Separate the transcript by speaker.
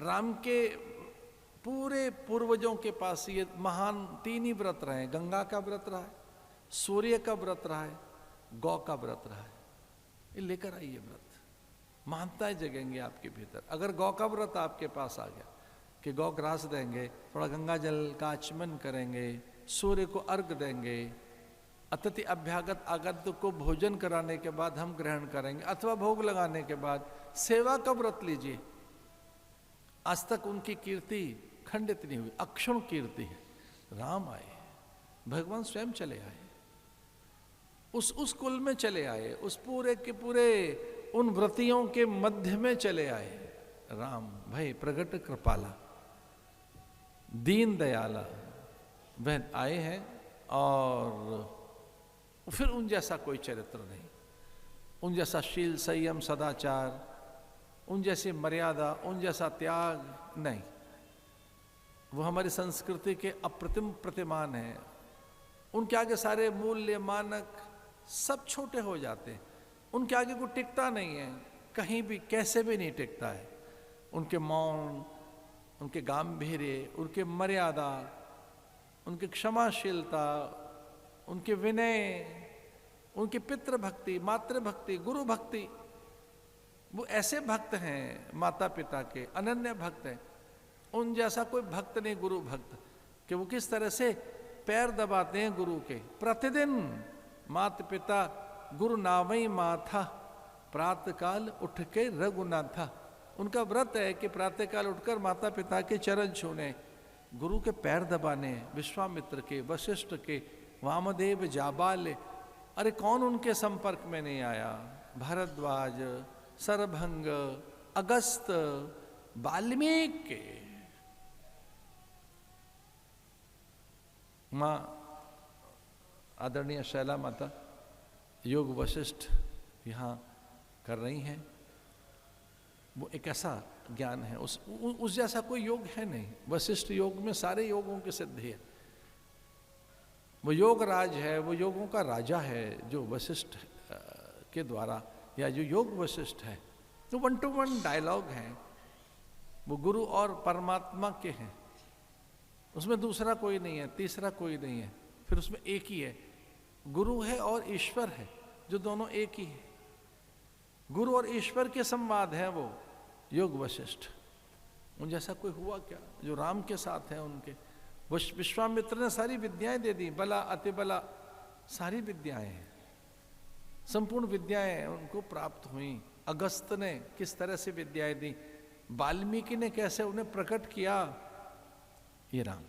Speaker 1: राम के पूरे पूर्वजों के पास ये महान 3 ही व्रत रहे, गंगा का व्रत रहा है, सूर्य का व्रत रहा है, गौ का व्रत रहा है। ये लेकर आइए व्रत, मानताएं जगेंगे आपके भीतर। अगर गौ का व्रत आपके पास आ गया कि गौ ग्रास देंगे, थोड़ा गंगा जल का आचमन करेंगे, सूर्य को अर्घ देंगे, अतिथि अभ्यागत आगत को भोजन कराने के बाद हम ग्रहण करेंगे, अथवा भोग लगाने के बाद सेवा का व्रत लीजिए। आज तक उनकी कीर्ति खंडित नहीं हुई, अक्षुण कीर्ति है। राम आए, भगवान स्वयं चले आए, उस कुल में चले आए, उस पूरे के पूरे उन व्रतियों के मध्य में चले आए। राम भय प्रगट कृपाला दीन दयाला वह आए हैं। और फिर उन जैसा कोई चरित्र नहीं, उन जैसा शील संयम सदाचार, उन जैसी मर्यादा, उन जैसा त्याग नहीं। वो हमारी संस्कृति के अप्रतिम प्रतिमान हैं। उनके आगे सारे मूल्य मानक सब छोटे हो जाते हैं। उनके आगे कोई टिकता नहीं है, कहीं भी कैसे भी नहीं टिकता है। उनके मौन, उनके गांभीर्य, उनके मर्यादा, उनकी क्षमाशीलता, उनके विनय, उनकी पितृ भक्ति, मातृ भक्ति, गुरु भक्ति, वो ऐसे भक्त हैं माता पिता के, अनन्य भक्त हैं। उन जैसा कोई भक्त नहीं गुरु भक्त, कि वो किस तरह से पैर दबाते हैं गुरु के। प्रतिदिन माता पिता गुरु नावई माथा, प्रातःकाल उठ के रघुनाथा। उनका व्रत है कि प्रातःकाल उठकर माता पिता के चरण छूने, गुरु के पैर दबाने, विश्वामित्र के, वशिष्ठ के, वामदेव, जाबाल। अरे कौन उनके संपर्क में नहीं आया? भारद्वाज, सरभंग, अगस्त, वाल्मीकि, माँ आदरणीय शैला माता योग वशिष्ठ यहाँ कर रही हैं। वो एक ऐसा ज्ञान है, उस जैसा कोई योग है नहीं। वशिष्ठ योग में सारे योगों की सिद्धि है। वो योग राज है, वो योगों का राजा है जो वशिष्ठ के द्वारा, या जो योग वशिष्ठ है, तो 1-to-1 डायलॉग हैं। वो गुरु और परमात्मा के हैं, उसमें दूसरा कोई नहीं है, तीसरा कोई नहीं है, फिर उसमें एक ही है। गुरु है और ईश्वर है, जो दोनों एक ही है। गुरु और ईश्वर के संवाद है वो योग वशिष्ठ। उन जैसा कोई हुआ क्या जो राम के साथ है उनके? विश्वामित्र ने सारी विद्याएं दे दी, बला अति बला, सारी विद्याएं हैं, संपूर्ण विद्याएं उनको प्राप्त हुई। अगस्त ने किस तरह से विद्याएं दी, वाल्मीकि ने कैसे उन्हें प्रकट किया, ये राम।